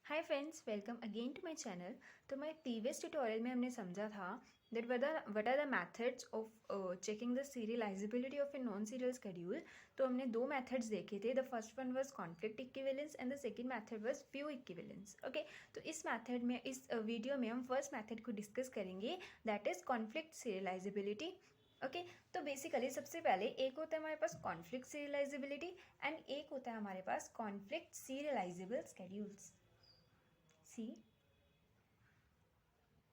Hi friends, welcome again to my channel. तो मैं previous tutorial में हमने समझा था that what are the methods of checking the serializability of a non serial schedule. तो हमने दो मेथड्स देखे थे। The first one was conflict equivalence and the second method was view equivalence. Okay, तो इस मेथड में इस वीडियो में हम फर्स्ट मेथड को डिस्कस करेंगे, that is conflict serializability. Okay, तो बेसिकली सबसे पहले एक होता है हमारे पास कॉन्फ्लिक्ट सीरियलाइजेबिलिटी एंड एक होता है हमारे पास conflict serialisable schedules. C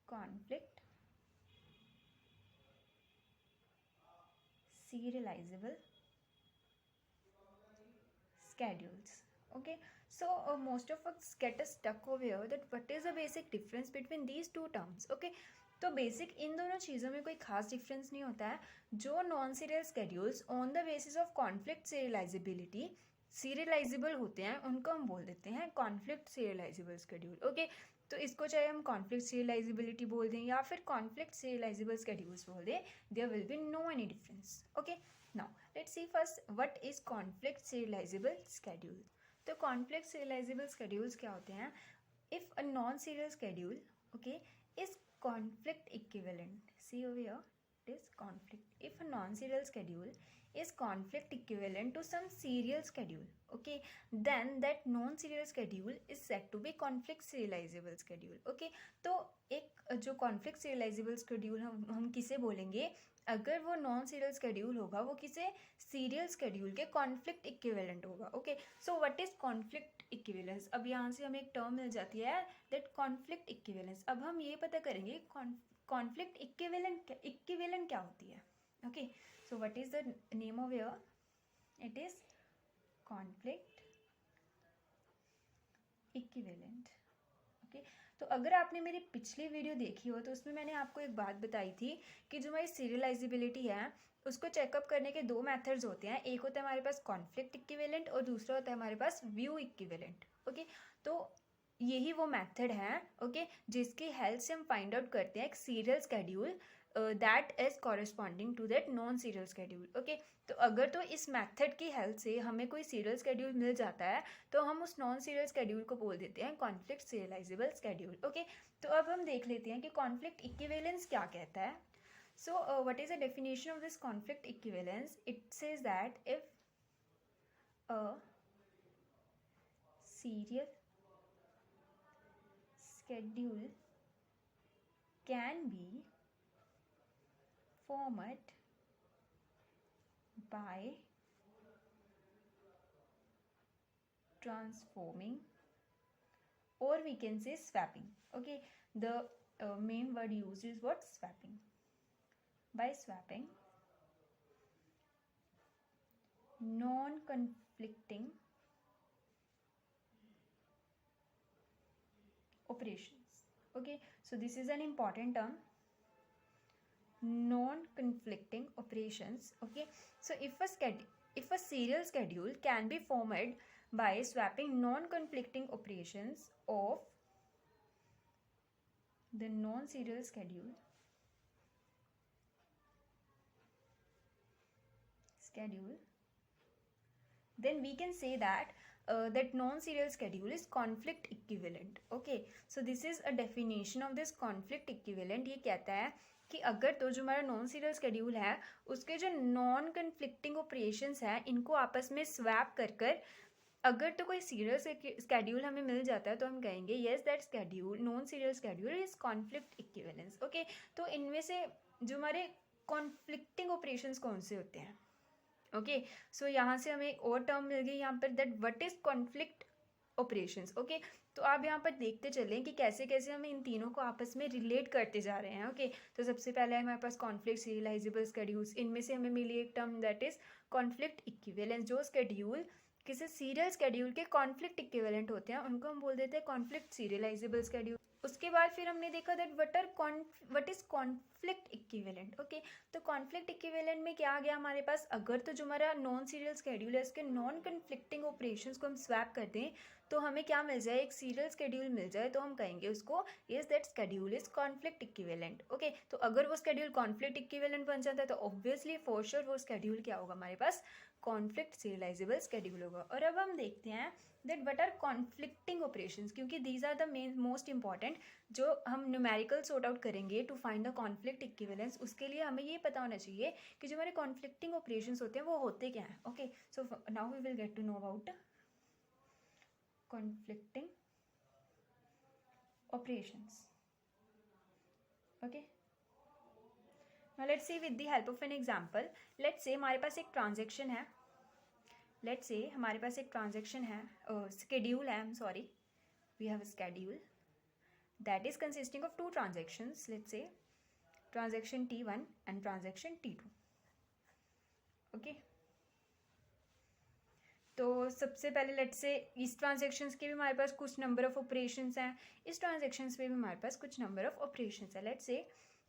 conflict serializable schedules. Okay, so most of us get stuck over here that what is the basic difference between these two terms. Okay, तो बेसिक इन दोनों चीज़ों में कोई खास डिफरेंस नहीं होता है। जो non serial schedules on the basis of conflict serialisability serialisable होते हैं उनको हम बोल देते हैं कॉन्फ्लिक्ट सीरियलाइजेबल स्केड्यूल। ओके, तो इसको चाहे हम कॉन्फ्लिक्ट सीरियलाइजेबिलिटी बोल दें या फिर कॉन्फ्लिक्ट सीरियलाइजेबल स्केड्यूल्स बोल दें, there will be no any difference. Okay, now let's see first what is conflict serializable schedule. तो कॉन्फ्लिक्ट सीरियलाइजेबल स्केड्यूल्स क्या होते हैं? If a non serial schedule okay is conflict equivalent, see over here, it is conflict if a non-serial schedule is conflict equivalent to some serial schedule, okay, then that non-serial schedule is said to be conflict serializable schedule. okay, तो एक जो conflict serializable schedule हम किसे बोलेंगे? अगर वो non serial schedule होगा वो किसे सीरियल स्केड्यूल के कॉन्फ्लिक्ट इक्विवेलेंट होगा। Okay, so what is conflict equivalence? अब यहाँ से हमें एक टर्म मिल जाती है दैट कॉन्फ्लिक्ट इक्विवेलेंस। अब हम ये पता करेंगे कॉन्फ्लिक्ट इक्विवेलेंट क्या होती है। Okay, so what is the name of your? It is conflict equivalent. Okay, तो अगर आपने मेरी पिछली वीडियो देखी हो तो उसमें मैंने आपको एक बात बताई थी कि जो हमारी सीरियलाइजेबिलिटी है उसको चेकअप करने के दो मेथड्स होते हैं। एक होता है हमारे पास कॉन्फ्लिक्ट इक्विवेलेंट और दूसरा होता है हमारे पास व्यू इक्विवेलेंट। ओके, तो यही वो मेथड है ओके जिसकी हेल्प से हम फाइंड आउट करते हैं एक serial schedule that is corresponding to that non serial schedule. Okay, तो अगर तो इस मेथड की हेल्प से हमें कोई सीरियल स्केड्यूल मिल जाता है तो हम उस नॉन सीरियल स्केड्यूल को बोल देते हैं कॉन्फ्लिक्ट सीरियलाइजेबल स्केड्यूल। ओके, तो अब हम देख लेते हैं कि कॉन्फ्लिक्ट इक्विवेलेंस क्या कहता है। So what is the definition of this conflict equivalence? It says that if a serial schedule can be formed by transforming or we can say swapping. Okay, the main word used is what? Swapping. By swapping non-conflicting operations. Okay, so this is an important term, non-conflicting operations. Okay, so if a serial schedule can be formed by swapping non-conflicting operations of the non-serial schedule then we can say that that non-serial schedule is conflict equivalent. Okay, so this is a definition of this conflict equivalent. ये कहता है कि अगर तो जो हमारा non serial schedule है उसके जो नॉन कन्फ्लिक्टिंग ऑपरेशंस हैं इनको आपस में स्वैप कर कर अगर तो कोई सीरियल स्केड्यूल हमें मिल जाता है तो हम कहेंगे yes that schedule non serial schedule is conflict equivalence. Okay, तो इनमें से जो हमारे कॉन्फ्लिक्टिंग ऑपरेशंस कौन से होते हैं? ओके, सो यहाँ से हमें एक और टर्म मिल गई यहाँ पर that what is conflict operations. Okay, तो आप यहाँ पर देखते चलें कि कैसे कैसे हम इन तीनों को आपस में रिलेट करते जा रहे हैं। ओके, तो सबसे पहले हमारे पास कॉन्फ्लिक्ट सीरियलाइजेबल स्केड्यूल्स, इनमें से हमें मिली एक term that is conflict equivalence. जो स्केड्यूल किसी सीरियल स्केड्यूल के कॉन्फ्लिक्ट इक्विवेलेंट होते हैं उनको हम बोल देते हैं कॉन्फ्लिक्ट सीरियलाइजेबल स्केड्यूल। उसके बाद फिर हमने देखा that what is conflict equivalent. Okay, तो कॉन्फ्लिक्ट इक्विवेलेंट में क्या आ गया हमारे पास, अगर तो जो हमारा नॉन सीरियल स्केड्यूल है इसके नॉन कन्फ्लिक्टिंग ऑपरेशंस को हम स्वैप कर दें तो हमें क्या मिल जाए, एक सीरियल स्केड्यूल मिल जाए, तो हम कहेंगे उसको is that schedule is conflict equivalent. Okay, तो अगर वो स्केड्यूल कॉन्फ्लिक्ट इक्विवेलेंट बन जाता है तो ऑब्वियसली फॉर श्योर वो स्केड्यूल क्या होगा हमारे पास, कॉन्फ्लिक्ट सीरियलाइजेबल स्केड्यूल होगा। और अब हम देखते हैं that what are conflicting operations, क्योंकि these are the main most important जो हम न्यूमेरिकल सॉर्ट आउट करेंगे to find the conflict equivalence. उसके लिए हमें ये पता होना चाहिए कि जो हमारे कॉन्फ्लिक्टिंग ऑपरेशंस होते हैं वो होते क्या हैं। Okay, so now we will get to know about conflicting operations. Okay, now let's see with the help of an example. Let's say हमारे पास एक ट्रांजेक्शन है, let's say हमारे पास एक ट्रांजेक्शन है, schedule है, I'm sorry, we have a schedule that is consisting of two transactions. Let's say transaction T1 and transaction T2. Okay, तो सबसे पहले लेट्स से इस ट्रांजेक्शन्स के भी हमारे पास कुछ नंबर ऑफ ऑपरेशंस हैं, इस ट्रांजेक्शन्स पे भी हमारे पास कुछ नंबर ऑफ ऑपरेशंस है। लेट्स से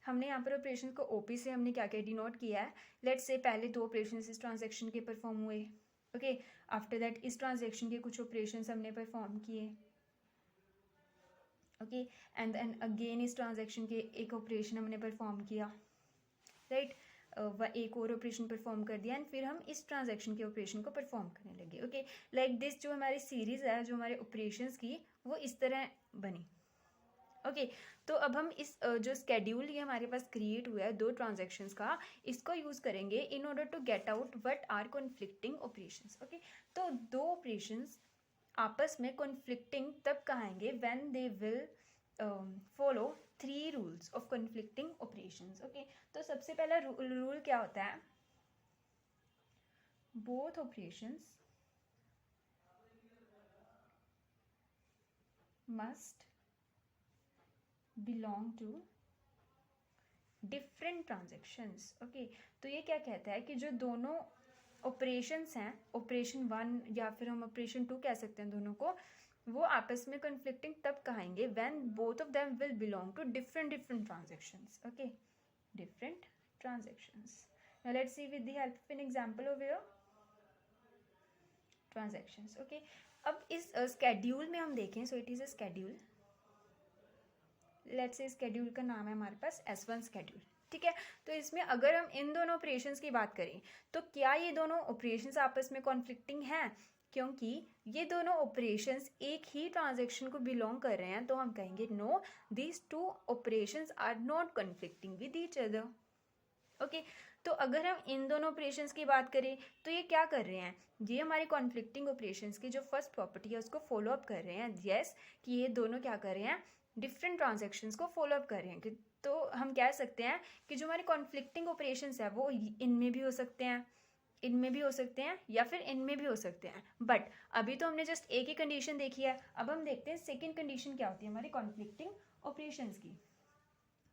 हमने यहाँ पर ऑपरेशन को ओपी से हमने क्या क्या डिनोट किया है। लेट्स से पहले 2 ऑपरेशंस इस ट्रांजेक्शन के परफॉर्म हुए। ओके, आफ्टर दैट इस ट्रांजेक्शन के कुछ ऑपरेशंस हमने परफॉर्म किए। ओके, एंड देन अगेन इस ट्रांजेक्शन के एक ऑपरेशन हमने परफॉर्म किया, राइट, एक और ऑपरेशन परफॉर्म कर दिया एंड फिर हम इस ट्रांजैक्शन के ऑपरेशन को परफॉर्म करने लगे। ओके, लाइक दिस जो हमारी सीरीज है जो हमारे ऑपरेशंस की वो इस तरह बनी। ओके, तो अब हम इस जो स्केड्यूल ये हमारे पास क्रिएट हुआ है 2 ट्रांजैक्शंस का, इसको यूज करेंगे in order to get out what are conflicting operations. Okay, तो 2 ऑपरेशंस आपस में कॉन्फ्लिक्टिंग तब कहेंगे when they will follow 3 rules of conflicting operations. Okay, तो सबसे पहला रूल क्या होता है, both operations must belong to different transactions. Okay, तो ये क्या कहता है कि जो दोनों ऑपरेशंस हैं, ऑपरेशन 1 या फिर हम ऑपरेशन 2 कह सकते हैं दोनों को, वो आपस में कन्फ्लिक्टिंग तब कहेंगे when both of them will belong to different transactions. Okay, different transactions. Now let's see with the help of an example of your transactions. Okay, अब इस स्केड्यूल में हम देखें, so it is a schedule, let's say schedule का नाम है हमारे पास S1 schedule. ठीक है, तो इसमें अगर हम इन दोनों ऑपरेशंस की बात करें तो क्या ये दोनों ऑपरेशंस आपस में कॉन्फ्लिक्टिंग हैं, क्योंकि ये दोनों ऑपरेशंस एक ही ट्रांजैक्शन को बिलोंग कर रहे हैं, तो हम कहेंगे no, these 2 operations are not conflicting with each other. Okay, तो अगर हम इन दोनों ऑपरेशंस की बात करें तो ये क्या कर रहे हैं, ये हमारी कॉन्फ्लिक्टिंग ऑपरेशंस की जो फर्स्ट प्रॉपर्टी है उसको फॉलो अप कर रहे हैं। यस, कि ये दोनों क्या कर रहे हैं, डिफरेंट ट्रांजैक्शंस को फॉलो अप कर रहे हैं। तो हम कह सकते हैं कि जो हमारे कॉन्फ्लिक्टिंग ऑपरेशंस है वो इनमें भी हो सकते हैं, इनमें भी हो सकते हैं या फिर इनमें भी हो सकते हैं। बट अभी तो हमने जस्ट एक ही कंडीशन देखी है, अब हम देखते हैं सेकेंड कंडीशन क्या होती है हमारी कॉन्फ्लिक्टिंग ऑपरेशंस की।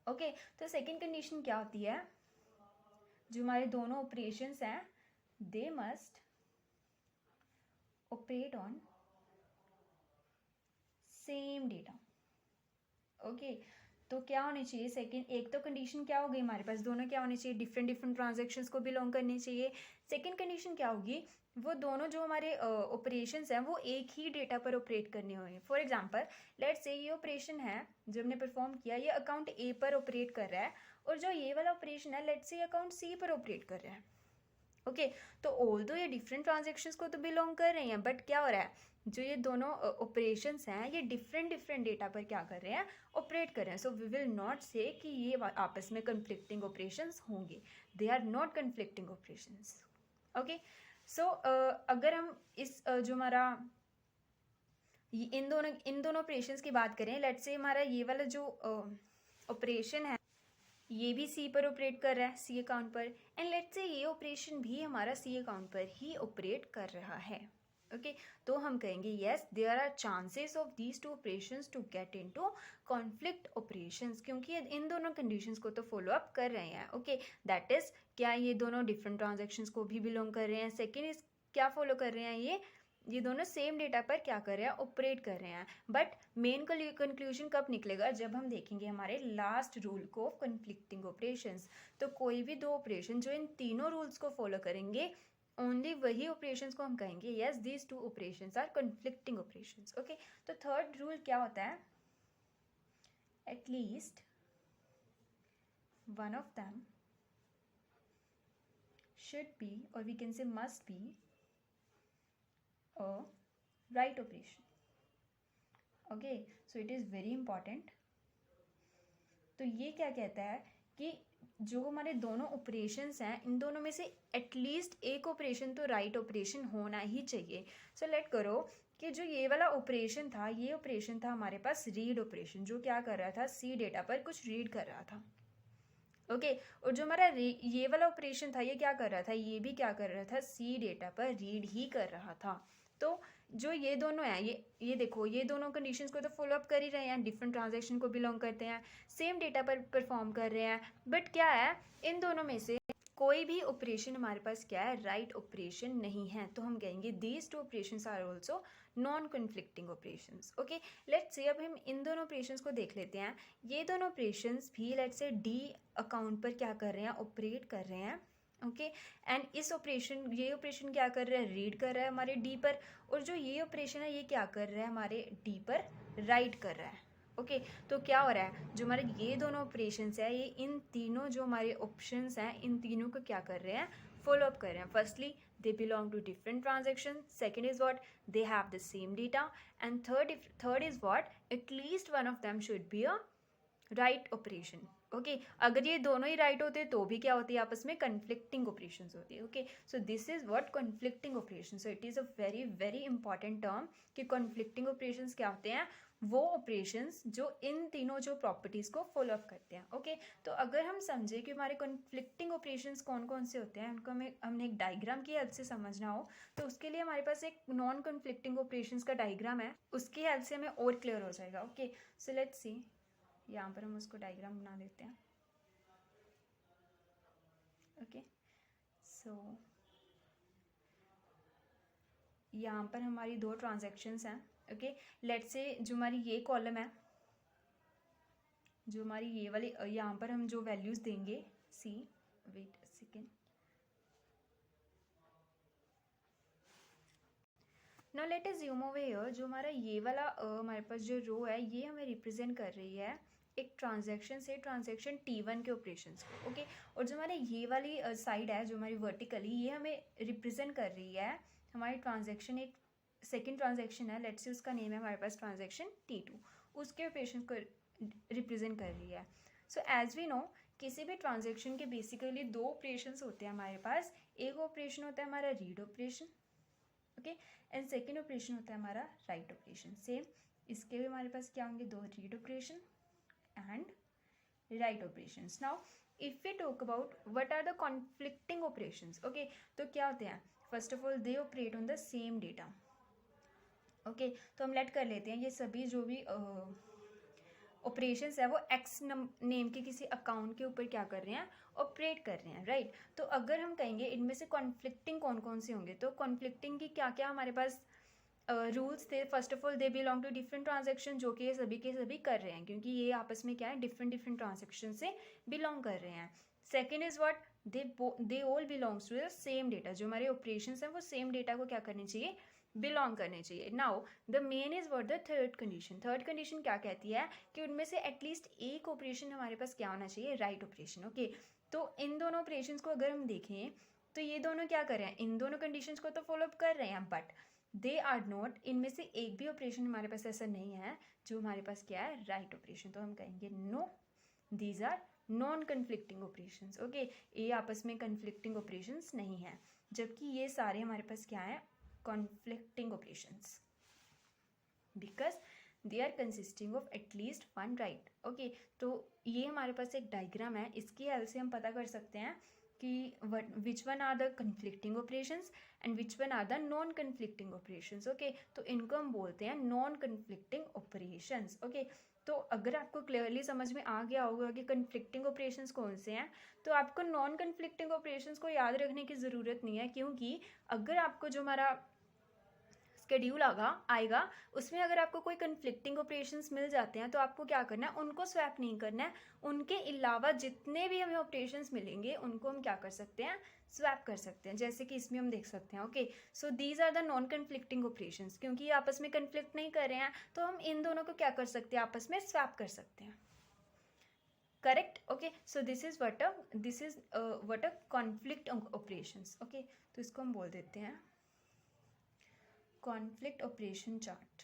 ओके, तो सेकेंड कंडीशन क्या होती है, जो हमारे दोनों ऑपरेशंस हैं they must operate on same data. Okay, तो क्या होनी चाहिए सेकंड, एक तो कंडीशन क्या होगी हमारे पास, दोनों क्या होने चाहिए, डिफरेंट ट्रांजैक्शंस को बिलोंग करनी चाहिए। सेकंड कंडीशन क्या होगी, वो दोनों जो हमारे ऑपरेशंस हैं वो एक ही डेटा पर ऑपरेट करने होंगे। फॉर एग्जांपल लेट्स से ये ऑपरेशन है जो हमने परफॉर्म किया, ये अकाउंट ए पर ऑपरेट कर रहा है, और जो ये वाला ऑपरेशन है लेट्स से अकाउंट सी पर ऑपरेट कर रहा है। ओके, तो ऑल्दो ये डिफरेंट ट्रांजैक्शंस को तो बिलोंग कर रहे हैं, बट क्या हो रहा है, जो ये दोनों ऑपरेशंस हैं ये डिफरेंट डेटा पर क्या कर रहे हैं, ऑपरेट कर रहे हैं। सो वी विल नॉट से कि ये आपस में कन्फ्लिक्टिंग ऑपरेशंस होंगे, they are not conflicting operations. Okay, so अगर हम इस जो हमारा इन दोनों ऑपरेशंस की बात करें, लेट्स से हमारा ये वाला जो ऑपरेशन है ये भी सी पर ऑपरेट कर रहा है, सी अकाउंट पर, एंड लेट्स से ये ऑपरेशन भी हमारा सी अकाउंट पर ही ऑपरेट कर रहा है। ओके, तो हम कहेंगे yes there are chances of these 2 operations to get into conflict operations, क्योंकि इन दोनों कंडीशंस को तो फॉलो अप कर रहे हैं। ओके, दैट इज क्या ये दोनों डिफरेंट ट्रांजैक्शंस को भी बिलोंग कर रहे हैं, सेकेंड इज क्या फॉलो कर रहे हैं, ये ये दोनों सेम डेटा पर क्या कर रहे हैं, ऑपरेट कर रहे हैं। बट मेन कंक्लूजन कब निकलेगा, जब हम देखेंगे हमारे लास्ट रूल को ऑफ कन्फ्लिक्टिंग ऑपरेशंस। तो कोई भी दो ऑपरेशन जो इन तीनों रूल्स को फॉलो करेंगे, ओनली वही ऑपरेशंस को हम कहेंगे yes these two operations are conflicting operations. Okay, तो थर्ड रूल क्या होता है, at least one of them should be, or we can say must be, a right operation. Okay, so it is very important. तो ये क्या कहता है कि जो हमारे दोनों ऑपरेशंस हैं, इन दोनों में से एटलीस्ट एक ऑपरेशन तो राइट ऑपरेशन होना ही चाहिए। सो लेट करो कि जो ये वाला ऑपरेशन था, ये ऑपरेशन था हमारे पास रीड ऑपरेशन, जो क्या कर रहा था, सी डेटा पर कुछ रीड कर रहा था। ओके, और जो हमारा ये वाला ऑपरेशन था, ये क्या कर रहा था, ये भी क्या कर रहा था, सी डेटा पर रीड ही कर रहा था। तो जो ये दोनों हैं, ये देखो, ये दोनों कंडीशंस को तो फॉलो अप कर ही रहे हैं, डिफरेंट ट्रांजैक्शन को बिलोंग करते हैं, सेम डेटा पर परफॉर्म कर रहे हैं, बट क्या है, इन दोनों में से कोई भी ऑपरेशन हमारे पास क्या है, राइट ऑपरेशन नहीं है। तो हम कहेंगे these two operations are also non conflicting operations. Okay, let's say अब हम इन दोनों ऑपरेशंस को देख लेते हैं। ये दोनों ऑपरेशंस भी लेट्स से डी अकाउंट पर क्या कर रहे हैं, ऑपरेट कर रहे हैं। ओके, एंड इस ऑपरेशन, ये ऑपरेशन क्या कर रहा है, रीड कर रहा है हमारे डी पर, और जो ये ऑपरेशन है, ये क्या कर रहा है, हमारे डी पर राइट कर रहा है। ओके, तो क्या हो रहा है, जो हमारे ये दोनों ऑपरेशंस है, ये इन तीनों जो हमारे ऑप्शंस हैं, इन तीनों को क्या कर रहे हैं, फॉलो अप कर रहे हैं। Firstly they belong to different transactions, second is what, they have the same data, and third is what, at least one of them should be a right operation. Okay, अगर ये दोनों ही right होते तो भी क्या होती है, आपस में कन्फ्लिक्टिंग ऑपरेशंस होती है। Okay, so this is what conflicting operation. So it is a very very important term कि कन्फ्लिक्टिंग ऑपरेशंस क्या होते हैं, वो ऑपरेशंस जो इन तीनों जो प्रॉपर्टीज़ को फॉलो अप करते हैं। ओके, तो अगर हम समझे कि हमारे कन्फ्लिक्टिंग ऑपरेशंस कौन कौन से होते हैं, उनको हमने एक डायग्राम की हेल्प से समझना हो, तो उसके लिए हमारे पास एक नॉन कन्फ्लिक्टिंग ऑपरेशंस का डायग्राम है, उसकी हेल्प से हमें और क्लियर हो जाएगा। ओके, सो लेट्स सी, यहाँ पर हम उसको डायग्राम बना देते हैं। ओके, सो यहाँ पर हमारी दो ट्रांजैक्शंस हैं। ओके, लेट्स से जो हमारी ये कॉलम है, जो हमारी ये वाली, यहाँ पर हम जो वैल्यूज़ देंगे, see, wait second, now let us zoom over here, जो हमारा ये वाला हमारे पास जो रो है, ये हमें रिप्रेजेंट कर रही है एक ट्रांजैक्शन से ट्रांजैक्शन T1 के ऑपरेशंस को। ओके, और जो हमारे ये वाली साइड है, जो हमारी वर्टिकली, ये हमें रिप्रेजेंट कर रही है हमारी ट्रांजैक्शन, एक सेकेंड ट्रांजैक्शन है, लेट्स से उसका नेम है हमारे पास ट्रांजैक्शन T2, उसके ऑपरेशन को रिप्रेजेंट कर रही है। सो एज वी नो, किसी भी ट्रांजैक्शन के बेसिकली दो ऑपरेशंस होते हैं हमारे पास। एक ऑपरेशन होता है हमारा read operation, okay, and second operation होता है हमारा राइट ऑपरेशन। सेम इसके भी हमारे पास क्या होंगे, दो read operation and write operations. Now if we talk about what are the conflicting operations, okay, तो क्या होते हैं, first of all they operate on the same data. Okay, तो हम लेट कर लेते हैं ये सभी जो भी ऑपरेशंस है वो एक्स नेम के किसी अकाउंट के ऊपर क्या कर रहे हैं, ऑपरेट कर रहे हैं, राइट। तो अगर हम कहेंगे इनमें से कॉन्फ्लिक्टिंग कौन कौन से होंगे, तो कॉन्फ्लिक्टिंग की क्या क्या हमारे पास रूल्स थे। First of all they belong to different transaction, जो कि ये सभी के सभी कर रहे हैं, क्योंकि ये आपस में क्या है, डिफरेंट डिफरेंट ट्रांजैक्शन से बिलोंग कर रहे हैं। Second is what, they all belongs to the same data, जो हमारे ऑपरेशंस हैं वो सेम डेटा को क्या करने चाहिए, बिलोंग करने चाहिए। Now the main is what, the third condition. Third condition क्या कहती है कि उनमें से एटलीस्ट एक ऑपरेशन हमारे पास क्या होना चाहिए, राइट ऑपरेशन। ओके, तो इन दोनों ऑपरेशंस को अगर हम देखें तो ये दोनों क्या कर रहे हैं, इन दोनों कंडीशंस को तो फॉलो अप कर रहे हैं, बट दे आर नॉट, इनमें से एक भी ऑपरेशन हमारे पास ऐसा नहीं है जो हमारे पास क्या है, राइट ऑपरेशन। तो हम कहेंगे no, these are non conflicting operations. Okay, ये आपस में कन्फ्लिक्टिंग ऑपरेशंस नहीं है, जबकि ये सारे हमारे पास क्या है, conflicting operations, because they are consisting of at least one right. Okay, तो ये हमारे पास एक डायग्राम है, इसकी हेल्प से हम पता कर सकते हैं कि which one are the conflicting operations and which one are the non conflicting operations. Okay, तो इनको हम बोलते हैं non conflicting operations. Okay, तो अगर आपको क्लियरली समझ में आ गया होगा कि कन्फ्लिक्टिंग ऑपरेशंस कौन से हैं, तो आपको नॉन कन्फ्लिक्टिंग ऑपरेशंस को याद रखने की ज़रूरत नहीं है, क्योंकि अगर आपको जो हमारा स्केड्यूल आएगा उसमें अगर आपको कोई कन्फ्लिक्टिंग ऑपरेशंस मिल जाते हैं तो आपको क्या करना है, उनको स्वैप नहीं करना है, उनके अलावा जितने भी हमें ऑपरेशंस मिलेंगे उनको हम क्या कर सकते हैं, स्वैप कर सकते हैं। जैसे कि इसमें हम देख सकते हैं, okay, so these are the non conflicting operations. क्योंकि ये आपस में कन्फ्लिक्ट नहीं कर रहे हैं तो हम इन दोनों को क्या कर सकते हैं, आपस में स्वैप कर सकते हैं। Correct, okay, so this is what a conflict operations. Okay, तो इसको हम बोल देते हैं कॉन्फ्लिक्ट ऑपरेशन चार्ट।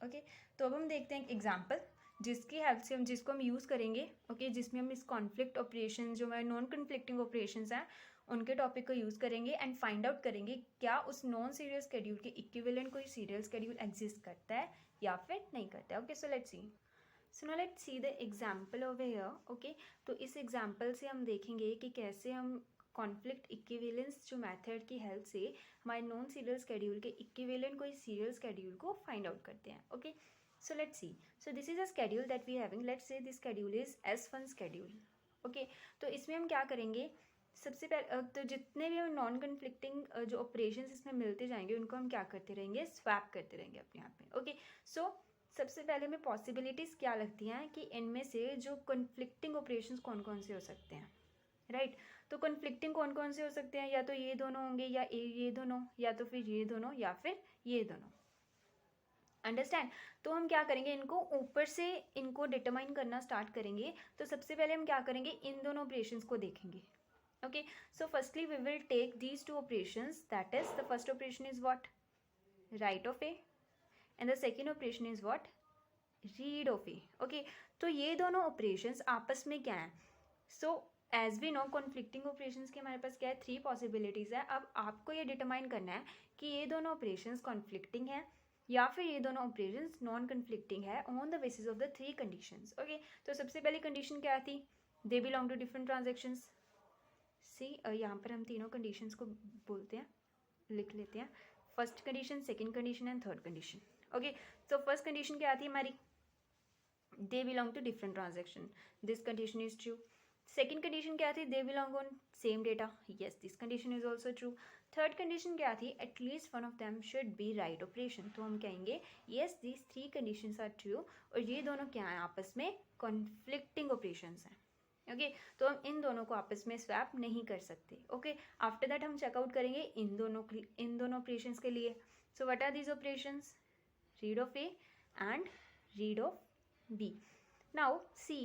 ओके, तो अब हम देखते हैं एक एग्जांपल जिसकी हेल्प से जिसको हम यूज़ करेंगे, ओके, जिसमें हम इस कॉन्फ्लिक्ट ऑपरेशन जो हमारे नॉन कन्फ्लिक्टिंग ऑपरेशंस हैं उनके टॉपिक को यूज़ करेंगे एंड फाइंड आउट करेंगे क्या उस नॉन सीरियल स्केड्यूल के इक्विवेलेंट कोई सीरियल स्केड्यूल एग्जिस्ट करता है या फिर नहीं करता है। Okay, so let's see the example over here. Okay, तो इस एग्जाम्पल से हम देखेंगे कि कैसे हम कॉन्फ्लिक्ट इक्विवेलेंस जो मेथड की हेल्प से हमारे नॉन सीरियल स्केड्यूल के इक्विवेलेंट कोई सीरियल स्केड्यूल को फाइंड आउट करते हैं। Okay, so let's see, so this is a schedule that we having, let's say this schedule is S1 schedule। okay, तो इसमें हम क्या करेंगे, सबसे पहले तो जितने भी हम नॉन कन्फ्लिक्टिंग जो ऑपरेशंस इसमें मिलते जाएंगे उनको हम क्या करते रहेंगे, स्वैप करते रहेंगे अपने आप में। ओके, सो सबसे पहले हमें पॉसिबिलिटीज़ क्या लगती हैं कि इनमें से जो कन्फ्लिक्टिंग ऑपरेशंस कौन कौन से हो सकते हैं, राइट तो कन्फ्लिक्टिंग कौन कौन से हो सकते हैं, या तो ये दोनों होंगे या ये दोनों, या तो फिर ये दोनों या फिर ये दोनों। अंडरस्टैंड, तो हम क्या करेंगे, इनको ऊपर से इनको डिटरमाइन करना स्टार्ट करेंगे। तो सबसे पहले हम क्या करेंगे, इन दोनों ऑपरेशंस को देखेंगे। Okay, so firstly we will take these two operations, that is the first operation is what, write of A, and the second operation is what, read of A. Okay, तो ये दोनों ऑपरेशंस आपस में क्या हैं, so as we know conflicting operations के हमारे पास क्या है, 3 पॉसिबिलिटीज़ है। अब आपको ये डिटरमाइन करना है कि ये दोनों ऑपरेशंस कॉन्फ्लिक्टिंग है या फिर ये दोनों ऑपरेशंस नॉन कन्फ्लिक्टिंग है on the basis of the 3 conditions. Okay, तो सबसे पहली कंडीशन क्या थी, they belong to different transactions. See यहाँ पर हम तीनों कंडीशंस को बोलते हैं, लिख लेते हैं, first condition, second condition and third condition. Okay, तो फर्स्ट कंडीशन क्या थी हमारी, they belong to different transaction, this condition is true. Second condition क्या थी, they belong on same data, yes this condition is also true. Third condition क्या थी, at least one of them should be write operation, तो हम कहेंगे yes these 3 conditions are true, और ये दोनों क्या हैं, आपस में कॉन्फ्लिक्टिंग ऑपरेशंस हैं। ओके, तो हम इन दोनों को आपस में स्वैप नहीं कर सकते। ओके, आफ्टर दैट हम चेकआउट करेंगे इन दोनों ऑपरेशंस के लिए। So what are these operations, read of A and read of B. Now see,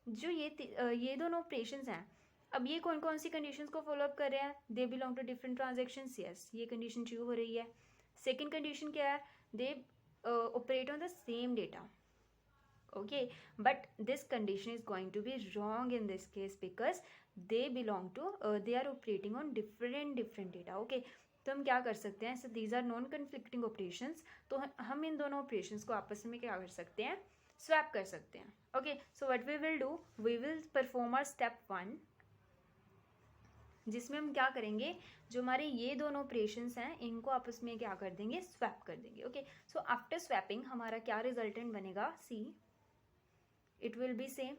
जो ये दोनों ऑपरेशंस हैं, अब ये कौन कौन सी कंडीशंस को फॉलो अप कर रहे हैं, they belong to different transactions, yes ये कंडीशन ट्रू हो रही है। सेकंड कंडीशन क्या है, they operate on the same data. Okay, but this condition is going to be wrong in this case because they are operating on different data. Okay, तो हम क्या कर सकते हैं, so these are non conflicting operations, तो हम इन दोनों operations को आपस में क्या कर सकते हैं, स्वैप कर सकते हैं। Okay, so what we will do, we will perform our step 1, जिसमें हम क्या करेंगे, जो हमारे ये दोनों ऑपरेशंस हैं इनको आपस में क्या कर देंगे, स्वैप कर देंगे। ओके, सो आफ्टर स्वैपिंग हमारा क्या रिजल्टेंट बनेगा, see it will be same,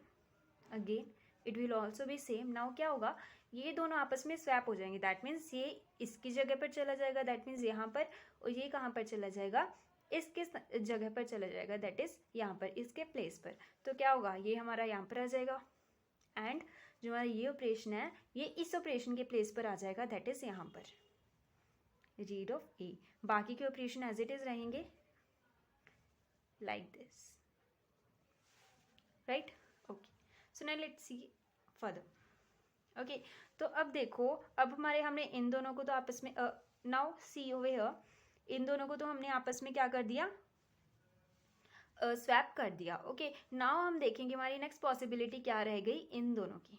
again it will also be same. Now क्या होगा, ये दोनों आपस में स्वैप हो जाएंगे, दैट मीन्स ये इसकी जगह पर चला जाएगा, दैट मीन्स यहाँ पर, और ये कहाँ पर चला जाएगा, इसके जगह पर चला जाएगा, दैट इज यहाँ पर, इसके प्लेस पर। तो क्या होगा, ये हमारा यहाँ पर आ जाएगा, एंड जो हमारा ये ऑपरेशन है ये इस ऑपरेशन के प्लेस पर आ जाएगा, दैट इज यहाँ पर, रीड ऑफ ए। बाकी के ऑपरेशन एज इट इज रहेंगे like this, right. Okay, so now let's C further. Okay, तो अब देखो, अब हमने इन दोनों को तो आपस में, नाउ सी ओवर हियर, इन दोनों को तो हमने आपस में क्या कर दिया, स्वैप कर दिया। ओके, नाउ हम देखेंगे हमारी नेक्स्ट पॉसिबिलिटी क्या रह गई इन दोनों की।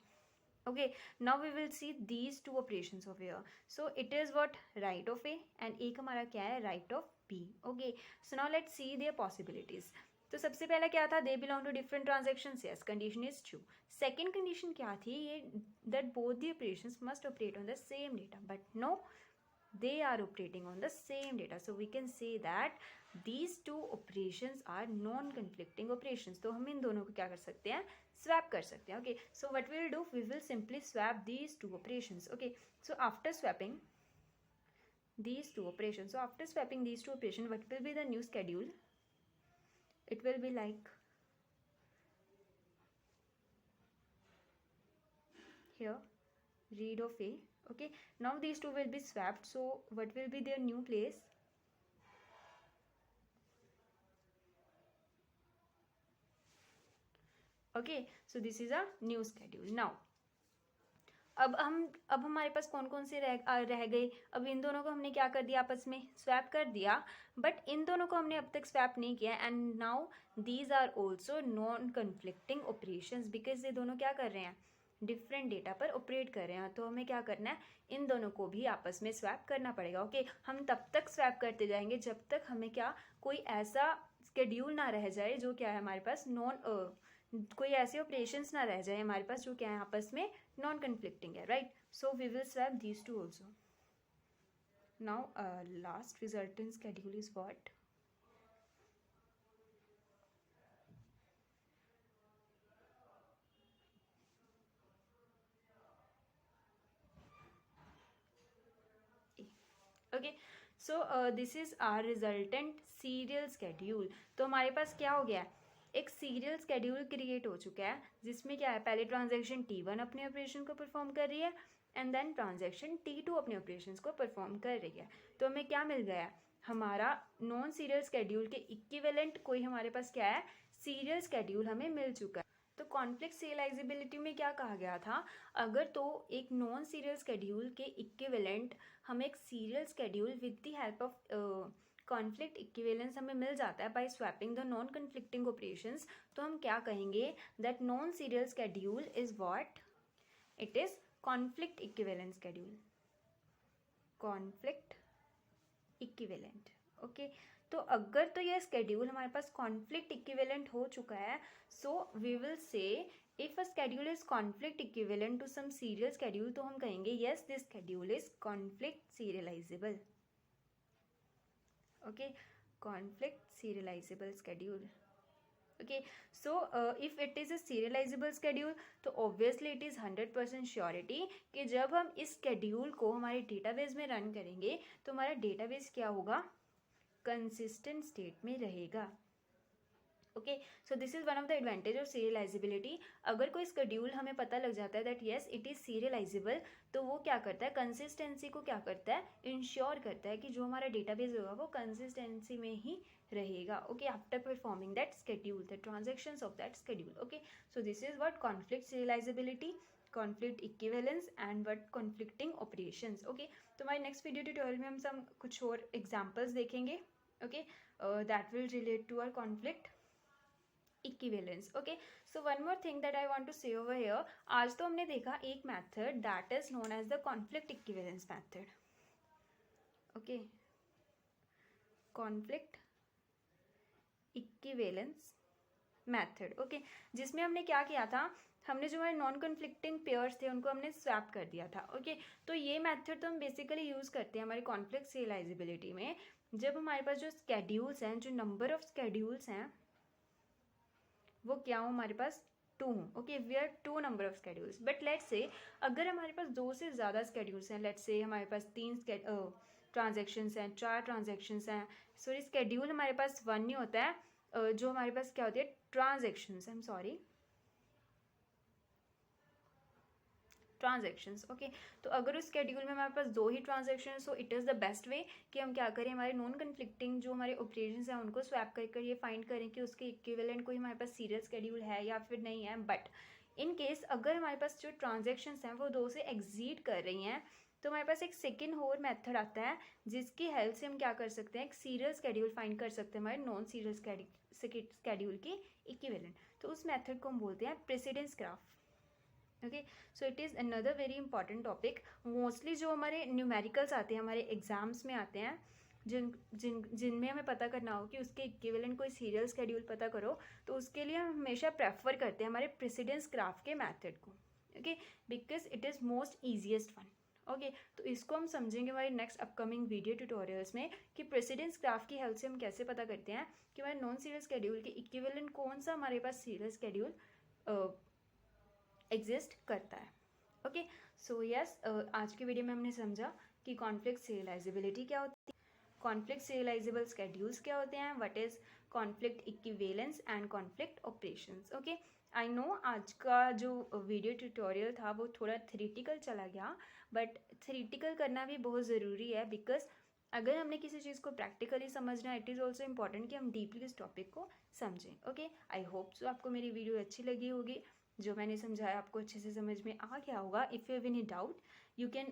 Okay, now we will see these 2 operations of here, so it is what, write of A, and एक हमारा क्या है, write of B. Okay, so now let's see their possibilities. तो सबसे पहला क्या था, they belong to different transactions, yes condition is true. Second condition क्या थी, ये that both the operations must operate on the same data, but no, they are operating on the same data, so we can say that these 2 operations are non-conflicting operations। तो हम इन दोनों को क्या कर सकते हैं, swap कर सकते हैं। okay, so what we will do, we will simply swap these 2 operations। okay, so after swapping these two operations. So after swapping these two operations, what will be the new schedule? It will be like here, read of A. Okay, now these two will be swapped. So what will be their new place? Okay, so this is a new schedule. Now अब हमारे पास कौन कौन से रह गए. अब इन दोनों को हमने क्या कर दिया, आपस में स्वैप कर दिया, बट इन दोनों को हमने अब तक स्वैप नहीं किया. And now these are also non conflicting operations, because ये दोनों क्या कर रहे हैं, डिफरेंट डेटा पर ऑपरेट कर रहे हैं. तो हमें क्या करना है, इन दोनों को भी आपस में स्वैप करना पड़ेगा. ओके, हम तब तक स्वैप करते जाएंगे जब तक हमें क्या, कोई ऐसा स्केड्यूल ना रह जाए जो क्या है हमारे पास कोई ऐसे ऑपरेशंस ना रह जाए हमारे पास जो क्या है आपस में नॉन कन्फ्लिक्टिंग है. Right, so we will swap these two also. Now last resultant schedule is what? Okay, so this is our resultant serial schedule. तो हमारे पास क्या हो गया है, एक सीरियल स्केड्यूल क्रिएट हो चुका है जिसमें क्या है, पहले ट्रांजैक्शन T1 अपने ऑपरेशन को परफॉर्म कर रही है एंड देन ट्रांजैक्शन T2 अपने ऑपरेशन को परफॉर्म कर रही है. तो हमें क्या मिल गया है, हमारा नॉन सीरियल स्केड्यूल के इक्विवेलेंट कोई हमारे पास क्या है, सीरियल स्केड्यूल हमें मिल चुका है. तो कॉन्फ्लिक्ट सीरियलाइजेबिलिटी में क्या कहा गया था, अगर तो एक नॉन सीरियल स्केड्यूल के इक्विवेलेंट हम एक serial schedule with the help of conflict equivalence हमें मिल जाता है by swapping the non conflicting operations, तो हम क्या कहेंगे, that non serial schedule is what, it is conflict equivalent schedule. Conflict equivalent. Okay, तो अगर तो यह स्केड्यूल हमारे पास कॉन्फ्लिक्ट इक्विवेलेंट हो चुका है, so we will say if a schedule is conflict equivalent to some serial schedule, तो हम कहेंगे yes this schedule is conflict serializable. okay, conflict serializable schedule. okay, so if it is a serializable schedule, तो obviously it is 100% surety कि जब हम इस schedule को हमारे डेटाबेस में रन करेंगे तो हमारा डेटाबेस क्या होगा, कंसिस्टेंट स्टेट में रहेगा. Okay, so this is one of the advantage of serialisability. अगर कोई स्केड्यूल हमें पता लग जाता है that yes it is serialisable, तो वो क्या करता है, कंसिस्टेंसी को क्या करता है, इंश्योर करता है कि जो हमारा डेटाबेस होगा वो कंसिस्टेंसी में ही रहेगा. Okay, after performing that schedule, the transactions of that schedule. Okay, so this is what conflict serialisability, conflict equivalence and what conflicting operations. Okay, तो हमारे नेक्स्ट वीडियो ट्यूटोरियल में हम सब कुछ और एग्जांपल्स देखेंगे. Okay, that will relate to our conflict equivalence. Okay, so one more thing that I want to say over here, आज तो हमने देखा एक method that is known as the conflict equivalence method. Okay, conflict equivalence method. Okay, जिसमें हमने क्या किया था, हमने जो हमारे नॉन कन्फ्लिक्टिंग पेयर्स थे उनको हमने स्वैप कर दिया था. ओके, तो ये मेथड तो हम बेसिकली यूज़ करते हैं हमारी कॉन्फ्लिक्ट सीरियलाइजेबिलिटी में, जब हमारे पास जो स्केड्यूल्स हैं, जो नंबर ऑफ स्केड्यूल्स हैं वो क्या हो, हमारे पास 2 हों. Okay, we are 2 number of schedules. But let's say अगर हमारे पास 2 से ज़्यादा स्केड्यूल्स हैं, लेट्स से हमारे पास 3 ट्रांजेक्शन्स हैं, 4 ट्रांजेक्शन्स हैं, सॉरी स्केड्यूल हमारे पास 1 नहीं होता है, जो हमारे पास क्या होती है, transactions, I am sorry, transactions. Okay, तो अगर उस स्केड्यूल में हमारे पास 2 ही ट्रांजेक्शन्स हो, it is the best way कि हम क्या करें, हमारे नॉन कन्फ्लिक्टिंग जो हमारे ऑपरेशंस हैं उनको स्वैप कर ये फाइंड करें कि उसके इक्विवेलेंट कोई हमारे पास सीरियल स्केड्यूल है या फिर नहीं है. बट इन केस अगर हमारे पास जो ट्रांजेक्शन्स हैं वो 2 से एक्सीड कर रही हैं, तो हमारे पास एक सेकेंड और मेथड आता है जिसकी हेल्प से हम क्या कर सकते हैं, एक सीरियल स्केड्यूल फाइंड कर सकते हैं हमारे नॉन सीरियल स्केड्यूल की इक्विवेलेंट. तो उस मेथड को हम बोलते हैं precedence graph. Okay, so it is another very important topic. Mostly जो हमारे न्यूमेरिकल्स आते हैं हमारे एग्जाम्स में आते हैं, जिनमें हमें पता करना हो कि उसके इक्विवेलेंट कोई सीरियल स्केड्यूल पता करो, तो उसके लिए हम हमेशा प्रेफर करते हैं हमारे प्रेसिडेंस ग्राफ के मेथड को. Okay, because it is most easiest one. Okay, तो इसको हम समझेंगे हमारे नेक्स्ट अपकमिंग वीडियो ट्यूटोरियल्स में कि प्रेसिडेंस ग्राफ की हेल्प से हम कैसे पता करते हैं कि हमारे नॉन सीरियल स्केड्यूल के इक्विवेलेंट कौन सा हमारे पास सीरियल स्केड्यूल एग्जिस्ट करता है. ओके, सो यस, आज की वीडियो में हमने समझा कि कि कॉन्फ्लिक्ट सीरियलाइजेबिलिटी क्या होती है, कॉन्फ्लिक्ट सीरियलाइजेबल स्केड्यूल्स क्या होते हैं, what is conflict equivalence and conflict operations. Okay, I know आज का जो वीडियो ट्यूटोरियल था वो थोड़ा थ्योरेटिकल चला गया, बट थ्योरेटिकल करना भी बहुत ज़रूरी है, बिकॉज अगर हमने किसी चीज़ को प्रैक्टिकली समझना है, इट इज़ ऑल्सो इम्पॉर्टेंट कि हम डीपली इस टॉपिक को समझें। ओके, आई होप सो आपको मेरी वीडियो अच्छी लगी होगी, जो मैंने समझाया आपको अच्छे से समझ में आ गया होगा। If you have any doubt you can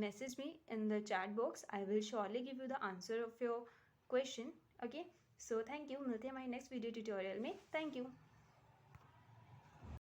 message me in the chat box. I will surely give you the answer of your question. Okay, so thank you. मिलते हैं हमारे next video tutorial में. Thank you.